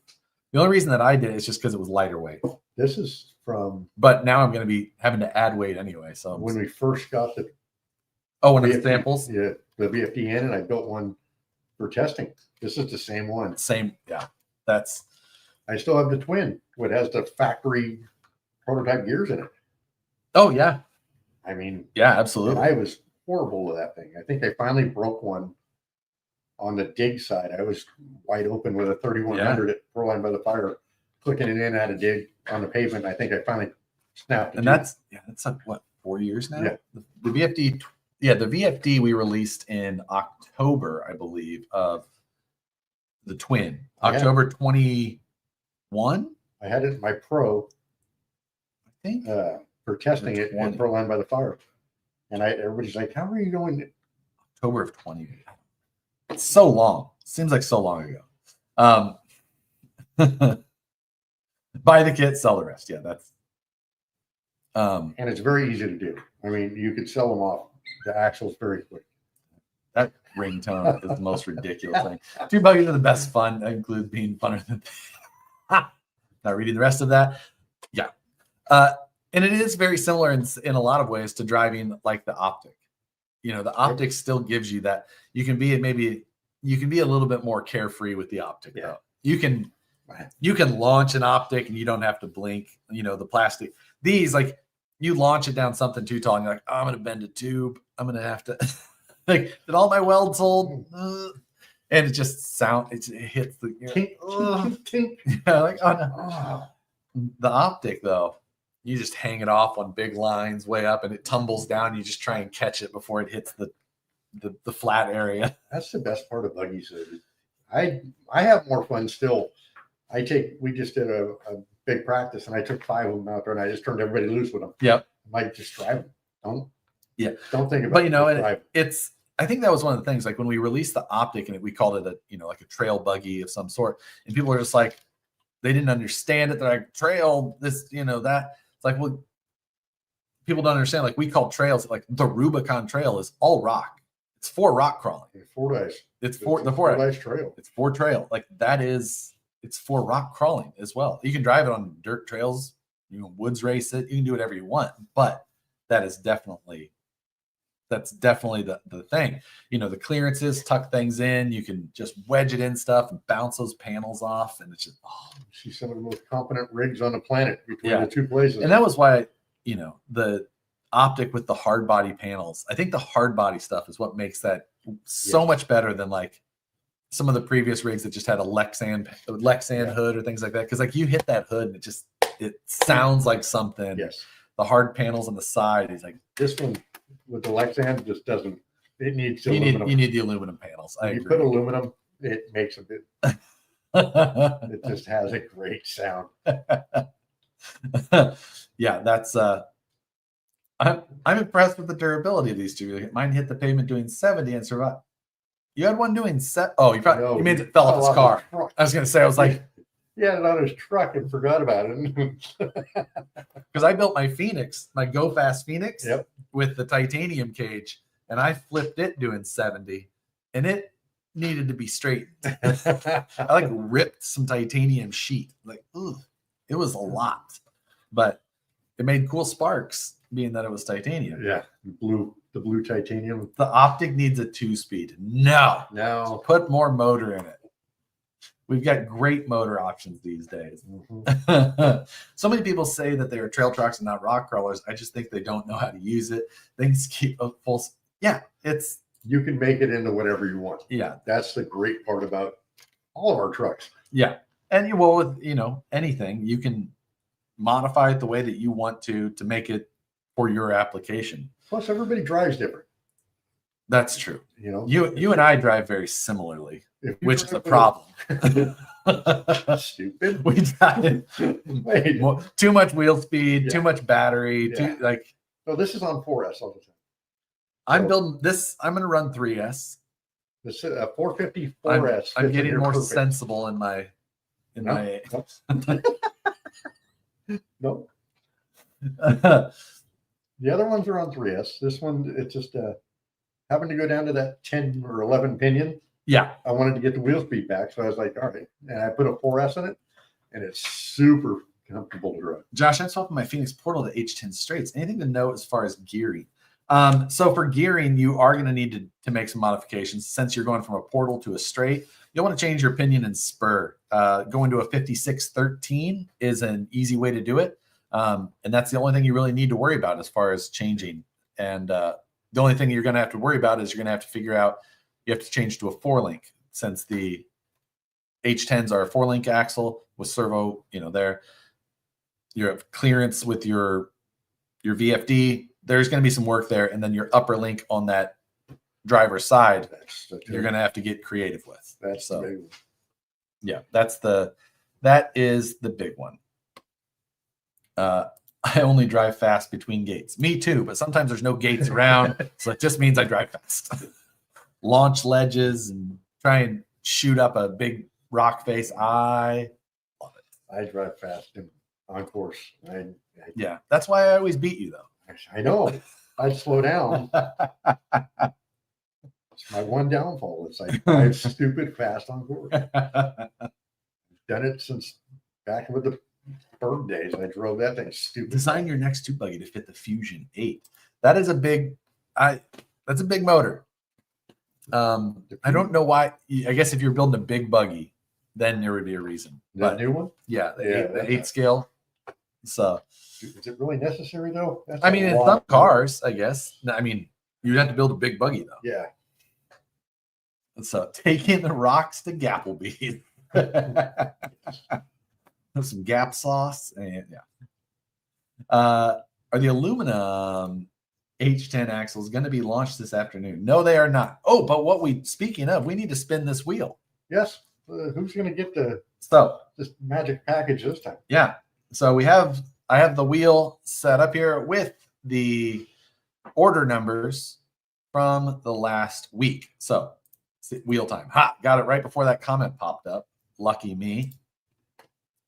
The only reason that I did it is just because it was lighter weight. This is from. But now I'm going to be having to add weight anyway. So when we first got the. One of the samples. Yeah, the VFD in, and I built one for testing. This is the same one. Same. Yeah. I still have the twin, what has the factory prototype gears in it. Oh yeah. I mean. Yeah, absolutely. I was horrible with that thing. I think they finally broke one on the dig side. I was wide open with a 3100 at Proline by the Fire, clicking it in at a dig on the pavement. I think I finally snapped it. And that's like what, 4 years now? Yeah. The VFD. Yeah, the VFD we released in October, I believe, of the twin. October 21. I had it in my Pro. I think for testing it at Proline by the Fire. And everybody's like, how are you going? October of 20. It's so long. Seems like so long ago. Buy the kit, sell the rest. Yeah, that's. And it's very easy to do. I mean, you could sell them off the axles very quick. That ringtone is the most ridiculous thing. Two buggies are the best fun. That includes being funner than. Not reading the rest of that. Yeah. And it is very similar in a lot of ways to driving like the Optic. The Optic still gives you that. You can be a little bit more carefree with the Optic. Yeah. Though. You can You can launch an optic and you don't have to blink. You know, the plastic. These, like, you launch it down something too tall and you're like, oh, I'm going to bend a tube. I'm going to have to, like, did all my welds hold? And it just it hits the, Tink, tink, tink. yeah, like, oh no. The optic, though, you just hang it off on big lines way up and it tumbles down. You just try and catch it before it hits the flat area. That's the best part of buggies. I have more fun still. We just did a big practice and I took 5 of them out there and I just turned everybody loose with them. Yep. I might just drive them. Don't think about it. But, you know, I think that was one of the things, like when we released the optic and we called it like a trail buggy of some sort. And people are just like, they didn't understand it. They're like, trail, this, that. It's like, well, people don't understand. Like, we call trails, like the Rubicon Trail is all rock. It's for rock crawling. It's 4 days. It's for the 4 days trail. It's for trail. Like, it's for rock crawling as well. You can drive it on dirt trails. You can woods race it. You can do whatever you want. But that's definitely the thing. The clearances, tuck things in. You can just wedge it in stuff and bounce those panels off. And it's just, see some of the most competent rigs on the planet between the two places. And that was why, the optic with the hard body panels, I think the hard body stuff is what makes that so much better than like some of the previous rigs that just had a Lexan hood or things like that. Cause like you hit that hood and it sounds like something. Yes. The hard panels on the side is like, this one with the Lexan just doesn't. It needs aluminum. You need the aluminum panels. You put aluminum, it makes a bit. It just has a great sound. Yeah, that's. I'm impressed with the durability of these two. Mine hit the pavement doing 70 and survived. You had one doing set. Oh, you mean it fell off his car? I was gonna say. I was like, he had it on his truck and forgot about it. Because I built my Phoenix, my Go Fast Phoenix, with the titanium cage, and I flipped it doing 70, and it needed to be straightened. I like ripped some titanium sheet. Like, ooh, it was a lot, but it made cool sparks, being that it was titanium. Yeah, the blue titanium. The optic needs a 2-speed. No, put more motor in it. We've got great motor options these days. Mm-hmm. So many people say that they are trail trucks and not rock crawlers. I just think they don't know how to use it. Things keep a full. Yeah, you can make it into whatever you want. Yeah, that's the great part about all of our trucks. Yeah, and you will with anything, you can modify it the way that you want to make it for your application. Plus, everybody drives different. That's true. You and I drive very similarly, which is a problem. Stupid. We drive too much wheel speed, too much battery. So this is on 4S all the time. I'm building this. I'm going to run 3S. This is a 450 4S. I'm getting more sensible in my. No. The other ones are on 3S. This one, it's just happened to go down to that 10 or 11 pinion. Yeah. I wanted to get the wheel speed back. So I was like, all right. And I put a 4S in it, and it's super comfortable to drive. Josh, I'm swapping my Phoenix Portal to H10 straights. Anything to know as far as gearing? So for gearing, you are going to need to make some modifications. Since you're going from a portal to a straight, you'll want to change your pinion and spur. Going to a 5613 is an easy way to do it. And that's the only thing you really need to worry about as far as changing. And the only thing you're going to have to worry about is you're going to have to figure out, you have to change to a 4-link, since the H10s are a 4-link axle with servo, there. You have clearance with your VFD. There's going to be some work there. And then your upper link on that driver's side, you're going to have to get creative with. That's the big one. Yeah, that is the big one. I only drive fast between gates. Me too, but sometimes there's no gates around, so it just means I drive fast. Launch ledges and try and shoot up a big rock face. I love it. I drive fast and on course. Yeah, that's why I always beat you, though. I know. I'd slow down. It's my one downfall. It's I drive stupid fast on course. I've done it since back with the Berg days. I drove that thing stupid. Design your next tube buggy to fit the Fusion 8. That is a big. That's a big motor. I don't know why. I guess if you're building a big buggy, then there would be a reason. The But new one? yeah, Yeah, the 8 scale. So Is it really necessary though? That's I mean, a in lot some of- cars, I guess. I mean, you'd have to build a big buggy though. Yeah. So taking the rocks to Gapplebee's. Some Gap sauce and yeah. Are the aluminum H10 axles going to be launched this afternoon? No, they are not. Oh, but speaking of, we need to spin this wheel. Yes. Who's going to get this magic package this time? Yeah. So I have the wheel set up here with the order numbers from the last week. So wheel time. Got it right before that comment popped up. Lucky me.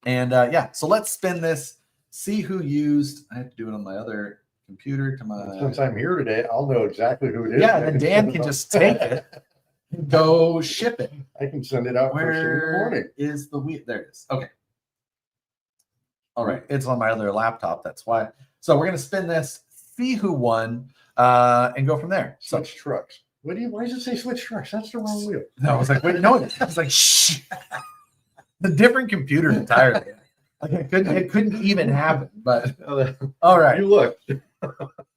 And so let's spin this. See who used. I have to do it on my other computer. Since I'm here today, I'll know exactly who it is. Yeah, and then Dan can just take it and go ship it. I can send it out first thing in the morning. Is the wheel? There it is. Okay. All right. It's on my other laptop. That's why. So we're going to spin this, see who won, and go from there. Switch trucks. Why does it say switch trucks? That's the wrong wheel. No, I was like, wait, no. I was like, shh. The different computers entirely. Like it couldn't even happen. But all right. You look.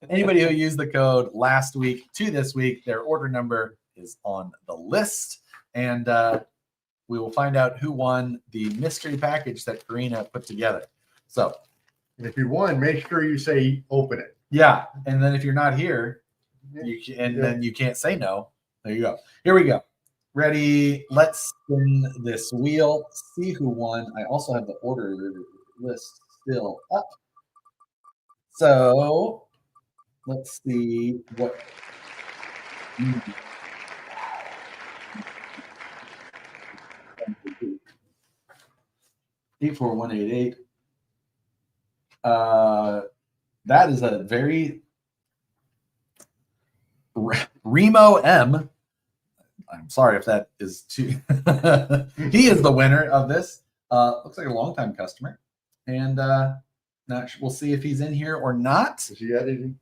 Anybody who used the code last week to this week, their order number is on the list, and we will find out who won the mystery package that Karina put together. So, if you won, make sure you say open it. Yeah, and then if you're not here, then you can't say no. There you go. Here we go. Ready? Let's spin this wheel. See who won. I also have the order list still up. So let's see what. 84188. That is a very Remo M. I'm sorry if that is too. He is the winner of this. Looks like a longtime customer, and we'll see if he's in here or not. Is he added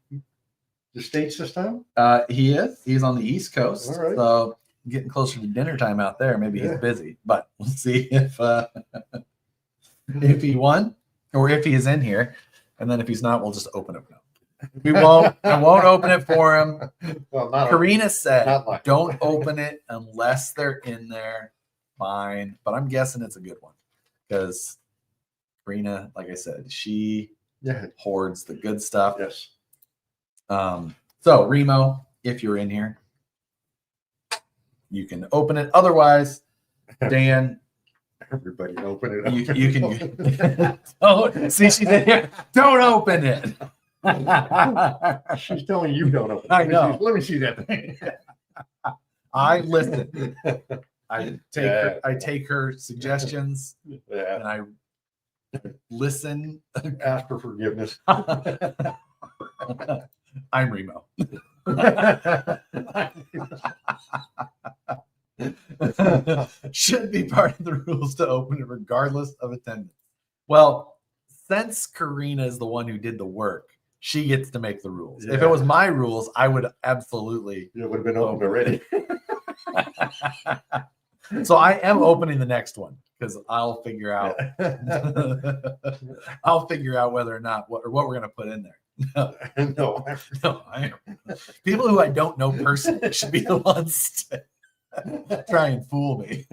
the States this time? He is. He's on the East Coast. All right. So getting closer to dinner time out there. Maybe he's busy, but we'll see if he won or if he is in here. And then if he's not, we'll just open it. We won't. I won't open it for him. Well, Karina said, "Don't open it unless they're in there." Fine, but I'm guessing it's a good one because Karina, like I said, she hoards the good stuff. Yes. So Remo, if you're in here, you can open it. Otherwise, Dan. Everybody open it. You can. Oh, see, she's in here. Don't open it. She's telling you don't open it. I know. Let me see that thing. I listen. I take her suggestions and I listen. Ask for forgiveness. I'm Remo. Should be part of the rules to open it regardless of attendance. Well, since Karina is the one who did the work, she gets to make the rules. If it was my rules, I would absolutely. It would have been opened already. So I am opening the next one because I'll figure out. I'll figure out whether or not what we're going to put in there. No, I am. People who I don't know personally should be the ones to try and fool me.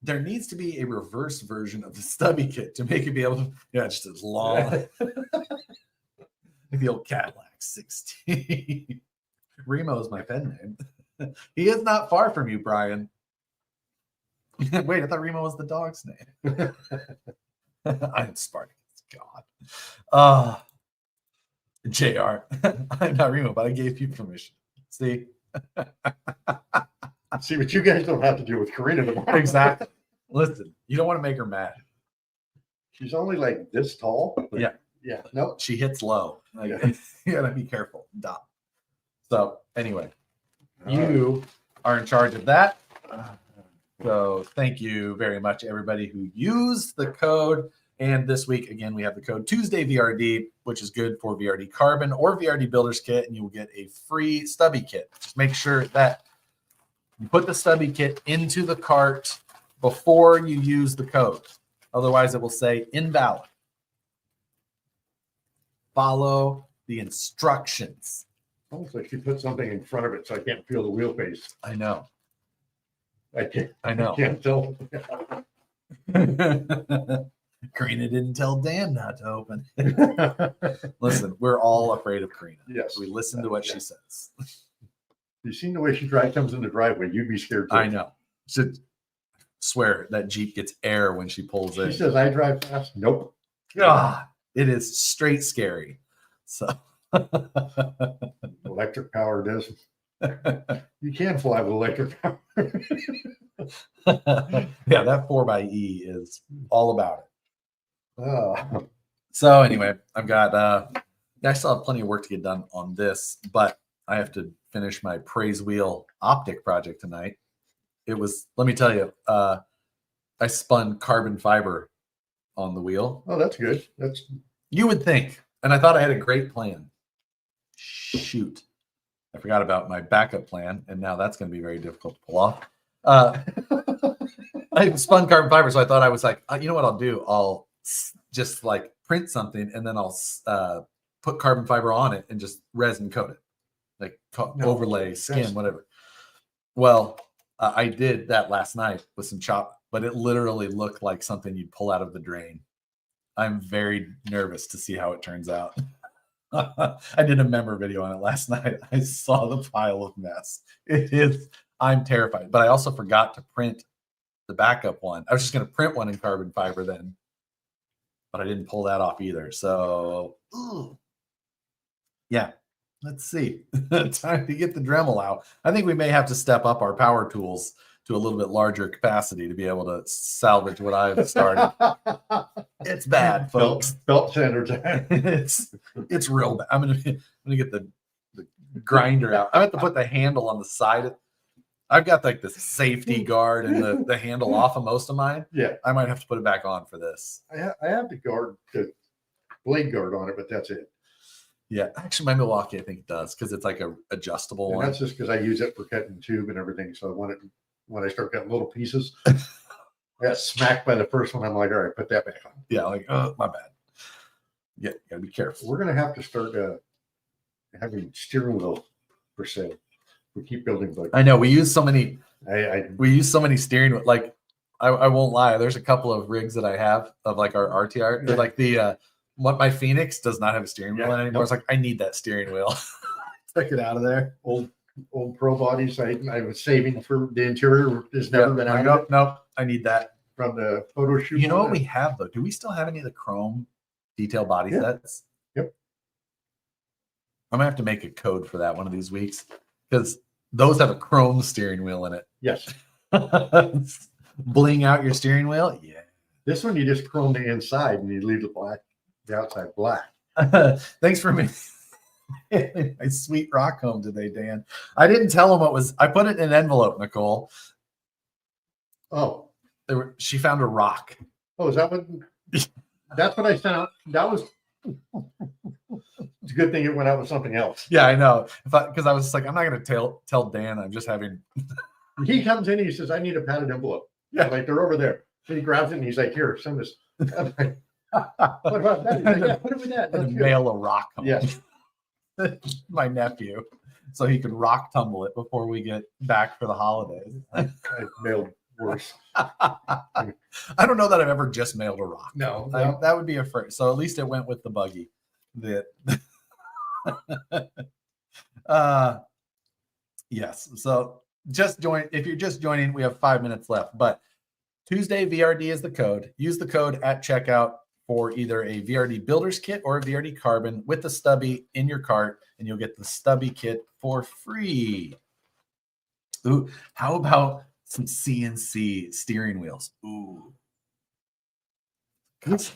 There needs to be a reverse version of the stubby kit to make it be able to, just as long. Like the old Cadillac 16. Remo is my pen name. He is not far from you, Brian. Wait, I thought Remo was the dog's name. I'm Spartacus. God. JR. I'm not Remo, but I gave you permission. See? See, but you guys don't have to deal with Karina tomorrow. Exactly. Listen, you don't want to make her mad. She's only like this tall. Yeah. Yeah. Nope. She hits low. You gotta be careful. Stop. So anyway, you are in charge of that. So thank you very much, everybody who used the code. And this week, again, we have the code Tuesday VRD, which is good for VRD Carbon or VRD Builders Kit, and you will get a free stubby kit. Just make sure that You put the stubby kit into the cart before you use the code. Otherwise, it will say invalid. Follow the instructions. Almost like she put something in front of it so I can't feel the wheel face. I know. I know. I can't tell. Karina didn't tell Dan not to open. Listen, we're all afraid of Karina. Yes. We listen to what she says. You've seen the way she comes in the driveway. You'd be scared too. I know. Should swear that Jeep gets air when she pulls in. She says, I drive fast. Nope. God, it is straight scary. So electric power does. You can fly with electric power. Yeah, that 4xe is all about it. Oh. So anyway, I've got I still have plenty of work to get done on this, but I have to finish my praise wheel optic project tonight. It was, let me tell you, I spun carbon fiber on the wheel. Oh, that's good. You would think, and I thought I had a great plan. Shoot, I forgot about my backup plan, and now that's going to be very difficult to pull off. I spun carbon fiber, so I thought I was like, you know what I'll do? I'll just like print something, and then I'll put carbon fiber on it and just resin coat it, like overlay, skin, whatever. Well, I did that last night with some chop, but it literally looked like something you'd pull out of the drain. I'm very nervous to see how it turns out. I did a member video on it last night. I saw the pile of mess. I'm terrified, but I also forgot to print the backup one. I was just going to print one in carbon fiber then, but I didn't pull that off either. So, yeah, let's see. Time to get the Dremel out. I think we may have to step up our power tools to a little bit larger capacity to be able to salvage what I've started. It's bad, folks. Belt sander time. It's real bad. I'm gonna get the grinder out. I have to put the handle on the side. I've got like the safety guard and the handle off of most of mine. Yeah, I might have to put it back on for this. I have the blade guard on it, but that's it. Yeah, actually, my Milwaukee I think it does because it's like a adjustable one. That's just because I use it for cutting tube and everything. So when I start cutting little pieces, I got smacked by the first one. I'm like, all right, put that back on. Yeah, like, oh, my bad. Yeah, you gotta be careful. We're gonna have to start having steering wheel for sale. We keep building Buggy. I know we use so many. We use so many steering wheel. Like I won't lie. There's a couple of rigs that I have of like our RTR. Yeah. Like what my Phoenix does not have a steering wheel anymore. It's like I need that steering wheel. Take it out of there. Old Pro bodies. I was saving for the interior. Has never been out of it. Nope. I need that from the photo shoot. You know what we have though? Do we still have any of the chrome detail body sets? Yep. I'm gonna have to make a code for that one of these weeks because those have a chrome steering wheel in it. Yes. Bling out your steering wheel. Yeah. This one you just chrome the inside and you leave the outside black. Thanks for me. My sweet rock home today, Dan. I didn't tell him what was. I put it in an envelope, Nicole. Oh, she found a rock. Oh, is that what? That's what I sent out. That was. It's a good thing it went out with something else. Yeah, I know. Because I was just like, I'm not going to tell Dan. I'm just having. He comes in and he says, "I need a padded envelope." Yeah, I'm like they're over there. So he grabs it and he's like, "Here, send this." I'm like, what about that? He's like, yeah, put it with that. And mail a rock home. Yes. My nephew, so he could rock tumble it before we get back for the holidays. I mailed worse. I don't know that I've ever just mailed a rock. No. That would be a first. So at least it went with the Buggy. Yes. So just join. If you're just joining, we have 5 minutes left. But Tuesday VRD is the code. Use the code at checkout for either a VRD Builder's Kit or a VRD Carbon with the stubby in your cart, and you'll get the stubby kit for free. Ooh, how about some CNC steering wheels? Ooh.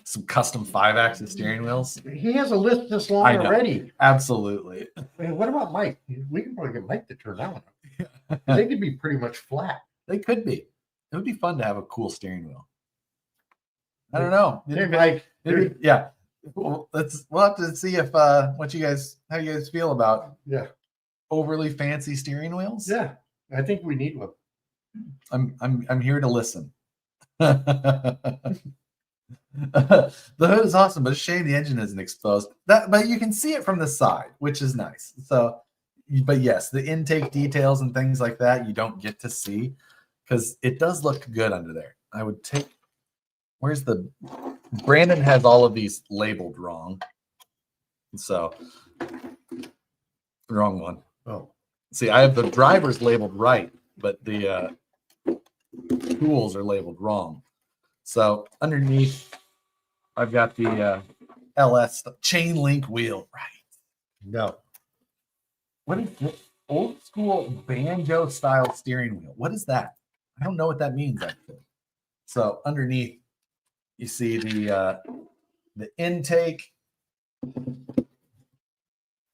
Some custom 5-axis steering wheels. He has a list this long already. Absolutely. I mean, what about Mike? We can probably get Mike to turn that one up. They could be pretty much flat. They could be. It would be fun to have a cool steering wheel. I don't know. Yeah. We'll have to see if how you guys feel about overly fancy steering wheels. Yeah. I think we need one. I'm here to listen. The hood is awesome, but it's a shame the engine isn't exposed. But you can see it from the side, which is nice. So, but yes, the intake details and things like that you don't get to see because it does look good under there. I would take. Where's the? Brandon has all of these labeled wrong, so wrong one. Oh, see, I have the drivers labeled right, but the tools are labeled wrong. So underneath, I've got the LS chain link wheel. Right. no. What is this? Old school banjo style steering wheel. What is that? I don't know what that means actually. So underneath, you see the intake.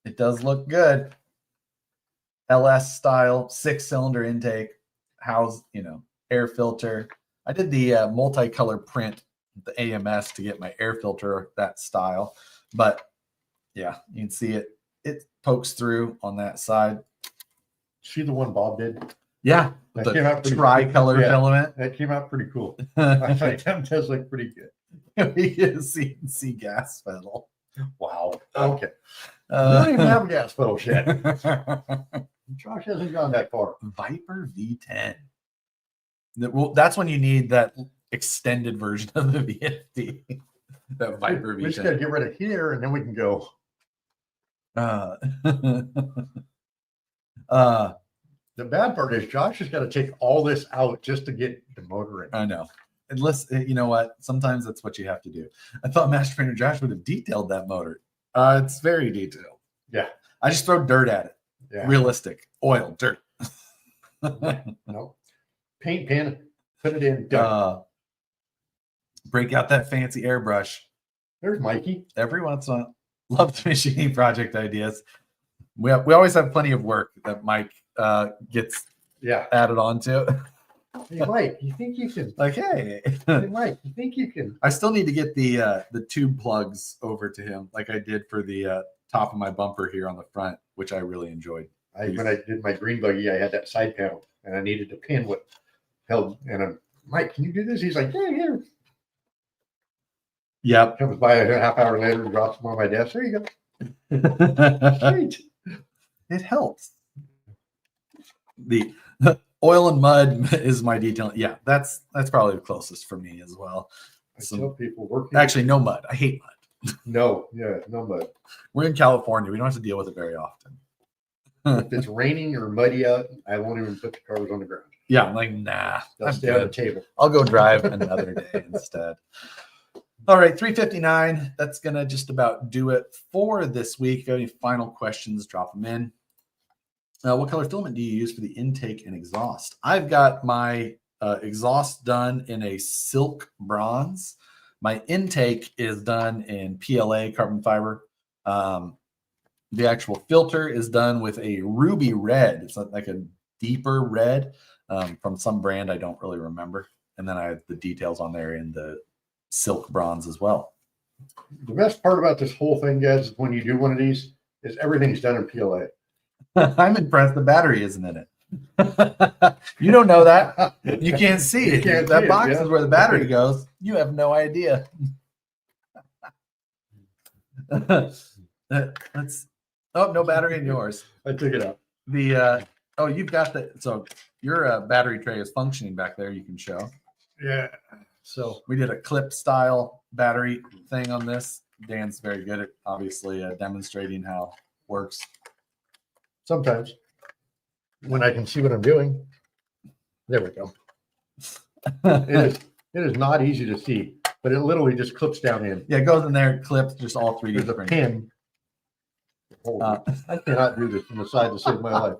It does look good. LS style 6-cylinder intake. House, air filter. I did the multicolor print, the AMS, to get my air filter that style. But yeah, you can see it. It pokes through on that side. See the one Bob did? Yeah, That the came out pretty tricolor yeah. filament. That came out pretty cool. I think that does look pretty good. We get a CNC gas pedal. Wow. Okay. We Uh, don't even have a gas pedal yet. Josh hasn't gone that far. Viper V10. Well, that's when you need that extended version of the VFD. That Viper We just got to V10. get rid of here, and then we can go. The bad part is Josh has got to take all this out just to get the motor in. I know. Unless, you know what? Sometimes that's what you have to do. I thought Master Painter Josh would have detailed that motor. It's very detailed. Yeah. I just throw dirt at it. Yeah. Realistic. Oil, dirt. No. Paint pen, put it in. Done. Break out that fancy airbrush. There's Mikey. Every once in a while. Love the machining project ideas. We always have plenty of work that Mike gets added on to. Hey, Mike, you think you can? Like, hey. Hey, Mike, you think you can? I still need to get the tube plugs over to him, like I did for the top of my bumper here on the front, which I really enjoyed. When I did my green buggy, I had that side panel, and I needed to pin what held. And I'm, Mike, can you do this? He's like, yeah, here. Yep. Comes by a half hour later and drops them on my desk. There you go. Sweet. It helps. The oil and mud is my detail. Yeah, that's probably the closest for me as well. I tell people working. Actually, no mud. I hate mud. No mud. We're in California. We don't have to deal with it very often. If it's raining or muddy out, I won't even put the cars on the ground. Yeah, I'm like, nah. They'll stay on the table. I'll go drive another day instead. All right, 3:59. That's gonna just about do it for this week. If you have any final questions, drop them in. What color filament do you use for the intake and exhaust? I've got my exhaust done in a silk bronze. My intake is done in PLA carbon fiber. The actual filter is done with a ruby red. It's like a deeper red from some brand I don't really remember. And then I have the details on there in the silk bronze as well. The best part about this whole thing, guys, when you do one of these, is everything's done in PLA. I'm impressed the battery isn't in it. You don't know that. You can't see it. That box is where the battery goes. You have no idea. No battery in yours. I took it out. You've got so your battery tray is functioning back there. You can show. Yeah. So we did a clip style battery thing on this. Dan's very good at obviously demonstrating how it works. Sometimes when I can see what I'm doing, there we go. It is not easy to see, but it literally just clips down in. Yeah, it goes in there, clips, just all 3D. There's a pin. I cannot do this from the side to save my life.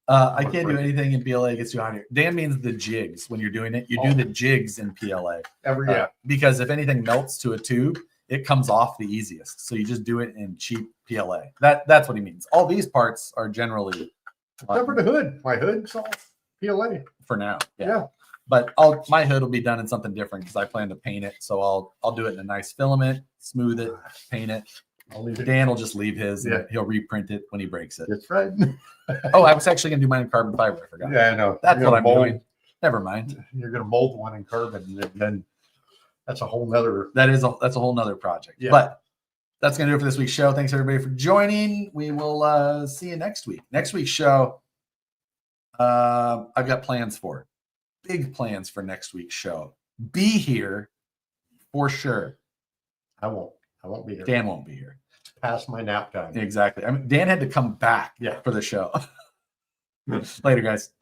I can't do anything in PLA. It gets you on here. Dan means the jigs when you're doing it. You do the jigs in PLA. Because if anything melts to a tube, it comes off the easiest. So you just do it in cheap PLA. That's what he means. All these parts are generally except for the hood. My hood's all PLA for now. Yeah. But my hood will be done in something different because I plan to paint it. So I'll do it in a nice filament, smooth it, paint it. I'll leave it. Dan will just leave his. Yeah. And he'll reprint it when he breaks it. That's right. Oh, I was actually gonna do mine in carbon fiber. I forgot. Yeah, I know. That's You're what I'm gonna doing. Never mind. You're going to mold one in carbon, and then that's a whole nother. That's a whole nother project. Yeah. But that's gonna do it for this week's show. Thanks everybody for joining. We will see you next week. Next week's show, I've got plans for. Big plans for next week's show. Be here for sure. I won't be here. Dan won't be here. It's past my nap time. Exactly. I mean, Dan had to come back Yeah. for the show. Later, guys.